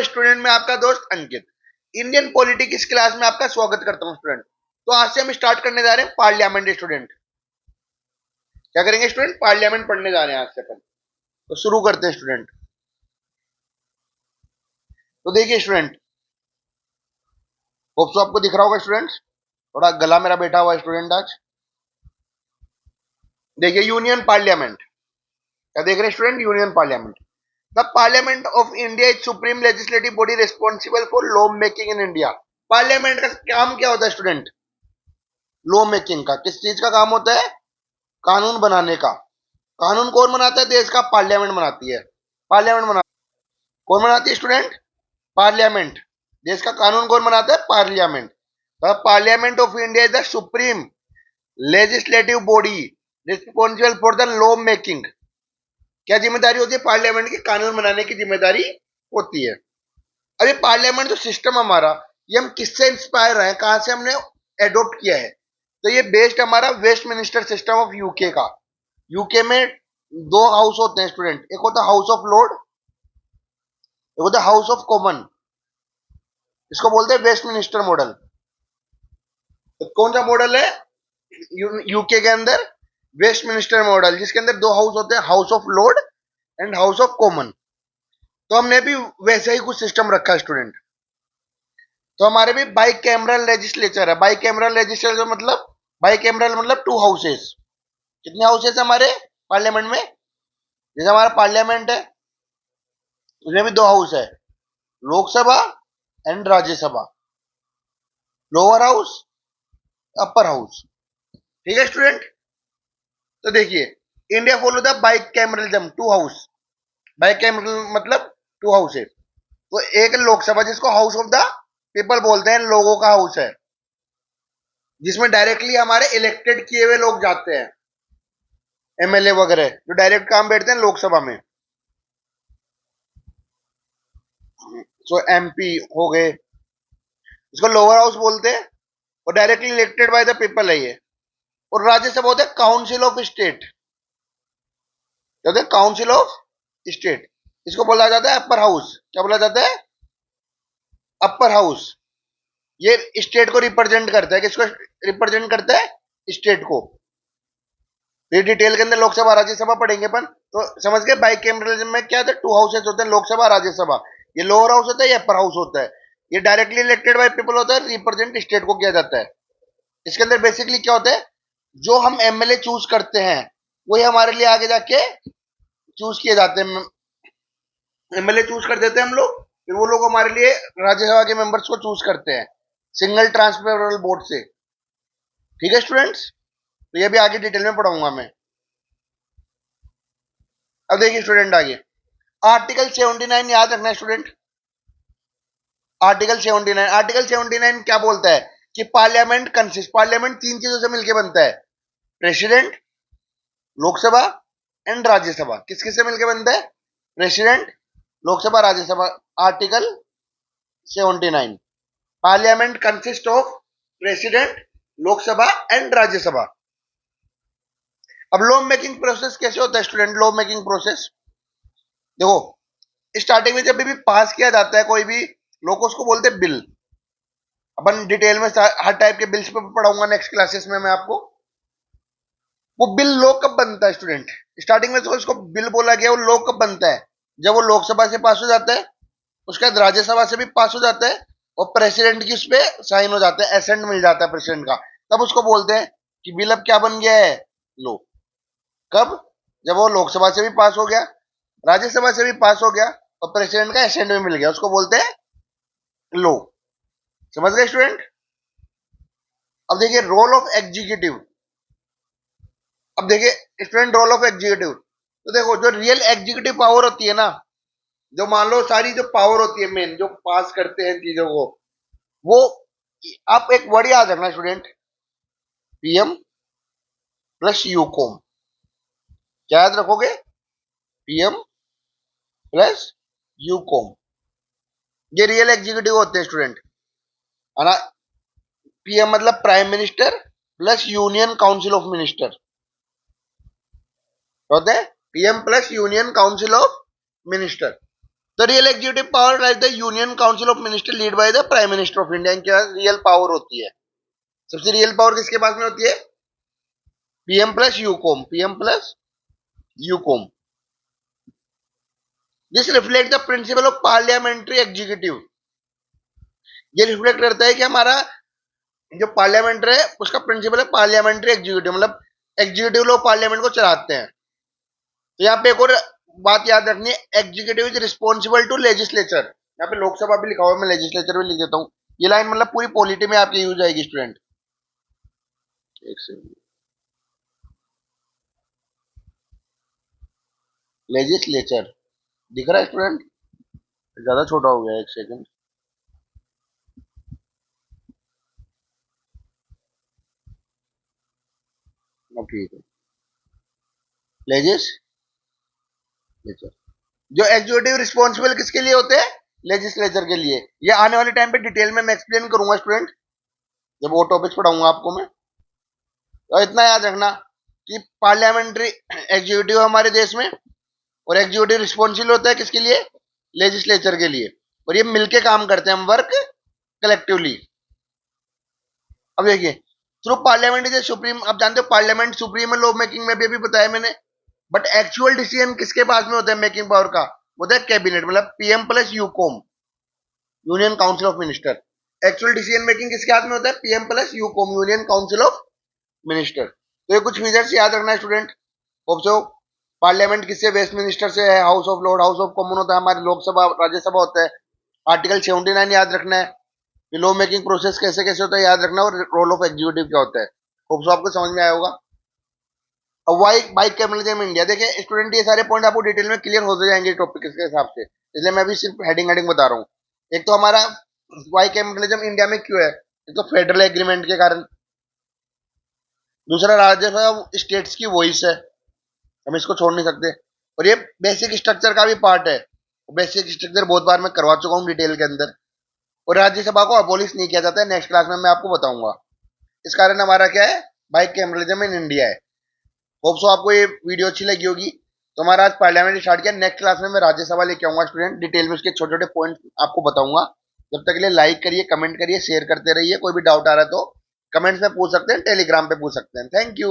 Student, मैं आपका दोस्त अंकित इंडियन पॉलिटी की इस क्लास में आपका स्वागत करता हूं स्टूडेंट। तो आज से हम स्टार्ट करने जा रहे हैं पार्लियामेंट स्टूडेंट। क्या करेंगे स्टूडेंट? पार्लियामेंट पढ़ने जा रहे हैं आज से अपन। तो शुरू करते हैं स्टूडेंट। तो देखिए स्टूडेंट, होप सो आपको दिख रहा होगा स्टूडेंट। थोड़ा गला मेरा बैठा हुआ है स्टूडेंट आज। देखिए यूनियन पार्लियामेंट, क्या देख रहे हैं student? Union parliament. The parliament of India is supreme legislative body responsible for law making in India. Parliament का काम क्या होता है स्टूडेंट? लॉ मेकिंग का। किस चीज का काम होता है? कानून बनाने का। कानून कौन बनाता है? देश का पार्लियामेंट बनाती है। पार्लियामेंट बना कौन बनाती है स्टूडेंट? पार्लियामेंट। देश का कानून कौन बनाता है? Parliament. The parliament of India is the supreme legislative body responsible for the law making. क्या जिम्मेदारी होती है पार्लियामेंट की? कानून बनाने की जिम्मेदारी होती है। अब ये पार्लियामेंट जो सिस्टम हमारा, ये हम किससे इंस्पायर रहे हैं, कहां से हमने एडॉप्ट किया है? तो ये बेस्ड हमारा Westminster system of UK का। यूके में दो हाउस होते हैं स्टूडेंट, एक होता है हाउस ऑफ लॉर्ड, एक होता है हाउस ऑफ कॉमन। इसको बोलते हैं वेस्ट मिनिस्टर मॉडल। तो कौन सा मॉडल है यूके के अंदर? वेस्ट मिनिस्टर मॉडल, जिसके अंदर दो हाउस होते हैं, house of Lord and house of common. तो हमने भी वैसे ही कुछ सिस्टम रखा है स्टूडेंट। तो हमारे भी बाई कैमरल लेजिस्लेचर है। बाई कैमरल लेजिस्लेचर मतलब, बाई कैमरल मतलब टू हाउसेस। कितने हाउसेस हमारे पार्लियामेंट में? जैसे हमारा पार्लियामेंट है, उसमें भी दो हाउस है, Lok Sabha and Rajya Sabha. Lower house, upper house. ठीक है स्टूडेंट। तो देखिए, India follow the bicameralism, two house. Bicameral मतलब टू हाउस है। तो एक लोकसभा, जिसको हाउस ऑफ द पीपल बोलते हैं, लोगों का हाउस है, जिसमें डायरेक्टली हमारे इलेक्टेड किए हुए लोग जाते हैं, एमएलए वगैरह जो डायरेक्ट काम बैठते हैं लोकसभा में। सो एमपी हो गए, इसको लोअर हाउस बोलते हैं, और directly elected by the people है ये। और राज्यसभा होता है काउंसिल ऑफ स्टेट, होता है काउंसिल ऑफ स्टेट। इसको बोला जाता है अपर हाउस। क्या बोला जाता है? Upper house. ये स्टेट को रिप्रेजेंट करता है। किसको रिप्रेजेंट करता है? स्टेट को। ये डिटेल के अंदर लोकसभा राज्यसभा पढ़ेंगे अपन। तो समझ गए बाई कैमरलिज्म में क्या था? टू हाउसेस होते हैं, लोकसभा राज्यसभा। ये लोअर हाउस होता है, ये अपर हाउस होता है। ये डायरेक्टली इलेक्टेड बाय पीपल होता है, रिप्रेजेंट स्टेट को किया जाता है। इसके अंदर बेसिकली क्या होता है? जो हम एमएलए चूज करते हैं, वही हमारे लिए आगे जाके चूज किए जाते हैं। एमएलए चूज कर देते हैं हम लोग, फिर वो लोग हमारे लिए राज्यसभा के मेंबर्स को चूज करते हैं सिंगल ट्रांसफरेबल वोट से। ठीक है स्टूडेंट्स। तो ये भी आगे डिटेल में पढ़ाऊंगा मैं। अब देखिए स्टूडेंट आगे, आर्टिकल 79 याद रखना स्टूडेंट। आर्टिकल 79, आर्टिकल 79 क्या बोलता है? कि पार्लियामेंट कंसिस्ट, पार्लियामेंट तीन चीजों से मिलकर बनता है, प्रेसिडेंट, लोकसभा एंड राज्यसभा। किस किस से मिलकर बनता है? President, Lok Sabha, Rajya Sabha. Article 79, parliament consist of president, Lok Sabha and Rajya Sabha. अब लॉ मेकिंग प्रोसेस कैसे होता है स्टूडेंट? लॉ मेकिंग प्रोसेस देखो, स्टार्टिंग में जब भी पास किया जाता है कोई भी लॉ को, उसको बोलते हैं बिल। अपन डिटेल में हर टाइप के बिल्स पे पढ़ाऊंगा नेक्स्ट क्लासेस में मैं आपको। वो बिल लॉ कब बनता है स्टूडेंट? स्टार्टिंग में तो इसको बिल बोला गया, वो लॉ कब बनता है? जब वो लोकसभा से पास हो जाता है, उसके बाद राज्यसभा से भी पास हो जाता है, और प्रेसिडेंट की उस पर साइन हो जाता है, एसेंट मिल जाता है प्रेसिडेंट का। तब उसको बोलते हैं कि बिल अब क्या बन गया है? लॉ। कब? जब वो लोकसभा से भी पास हो गया, राज्यसभा से भी पास हो गया, और प्रेसिडेंट का एसेंट भी मिल गया, उसको बोलते हैं लॉ। समझ गए स्टूडेंट? अब देखिए रोल ऑफ एग्जीक्यूटिव। अब देखिए स्टूडेंट, रोल ऑफ एग्जीक्यूटिव। तो देखो, जो रियल एग्जीक्यूटिव पावर होती है ना, जो मान लो सारी जो पावर होती है मेन, जो पास करते हैं चीजों को, वो, आप एक वर्ड याद रखना स्टूडेंट, पीएम प्लस यूकॉम। क्या याद रखोगे? PM plus UCoM. ये रियल एग्जीक्यूटिव होते हैं स्टूडेंट, है ना। पीएम मतलब prime minister plus union council of minister होते हैं। PM plus union council of minister. The real executive power like the union council of minister lead by the prime minister of India. क्या real power होती है? सबसे real power किसके पास में होती है? PM plus UCoM, PM plus UCoM. This reflect the principal of parliamentary executive. ये reflect करता है कि हमारा जो पार्लियामेंट है उसका प्रिंसिपल है पार्लियामेंट्री एग्जीक्यूटिव, मतलब एग्जीक्यूटिव लोग पार्लियामेंट को चलाते हैं। तो यहाँ पे एक और बात याद रखनी है, executive is responsible to legislature. यहाँ पे लोकसभा भी लिखा हुआ है, मैं लेजिस्लेचर भी लिख देता हूँ। ये लाइन मतलब पूरी पॉलिटी में आपकी यूज आएगी स्टूडेंट। एक सेकंड, लेजिस्लेचर दिख रहा है स्टूडेंट? ज्यादा छोटा हो गया, एक सेकंड। अब ठीक है, लेजिस्लेचर। जो एग्जीक्यूटिव रिस्पॉन्सिबल किसके लिए होते हैं? लेजिस्लेचर के लिए। ये आने वाले टाइम पे डिटेल में मैं एक्सप्लेन करूंगा स्टूडेंट, जब वो टॉपिक्स पढ़ाऊंगा आपको मैं। तो इतना याद रखना कि पार्लियामेंट्री एग्जीक्यूटिव हमारे देश में, और एग्जीक्यूटिव रिस्पॉन्सिबल होता है किसके लिए? लेजिस्लेचर के लिए। और ये मिलके काम करते हैं, हम वर्क कलेक्टिवली। अब देखिए, थ्रू पार्लियामेंट इज सुप्रीम, आप जानते हो पार्लियामेंट सुप्रीम लॉ मेकिंग में भी अभी बताया मैंने। बट एक्चुअल डिसीजन किसके पास में होता है मेकिंग पावर का? होता है कैबिनेट, मतलब PM plus UCoM, union council of minister. Actual decision making किसके हाथ में होता है? PM plus UCoM, union council of minister. तो ये कुछ फीचर्स याद रखना है स्टूडेंट। Hope so. पार्लियामेंट किससे? वेस्ट मिनिस्टर से है। House of Lord, House of Common होता है हमारे, लोकसभा राज्यसभा होता है। आर्टिकल 79 याद रखना है। लॉ मेकिंग प्रोसेस कैसे कैसे होता है याद रखना, और रोल ऑफ एग्जीक्यूटिव क्या होता है। होप सो आपको समझ में आया होगा। अब वाई बाइक कैपिटलिज्म इंडिया, देखिए स्टूडेंट ये सारे पॉइंट आपको डिटेल में क्लियर होते जाएंगे टॉपिक के हिसाब से, इसलिए मैं भी सिर्फ हेडिंग हेडिंग बता रहा हूँ। एक तो हमारा वाई कैपिटलिज्म इंडिया में क्यों है? एक तो फेडरल एग्रीमेंट के कारण। दूसरा, राज्यसभा स्टेट्स की वॉइस है, हम इसको छोड़ नहीं सकते। और ये बेसिक स्ट्रक्चर का भी पार्ट है। बेसिक स्ट्रक्चर बहुत बार मैं करवा चुका हूँ डिटेल के अंदर। और राज्यसभा को अबोलिश नहीं किया जाता है, नेक्स्ट क्लास में मैं आपको बताऊंगा। इस कारण हमारा क्या है? बाइक कैपिटलिज्म इन इंडिया है। होप सो आपको ये वीडियो अच्छी लगी होगी। तो हमारा आज पार्लियामेंट स्टार्ट किया, नेक्स्ट क्लास में मैं राज्यसभा लेके आऊंगा स्टूडेंट, डिटेल में उसके छोटे छोटे पॉइंट आपको बताऊंगा। जब तक के लिए लाइक करिए, कमेंट करिए, शेयर करते रहिए। कोई भी डाउट आ रहा है तो कमेंट्स में पूछ सकते हैं, टेलीग्राम पे पूछ सकते हैं। Thank you.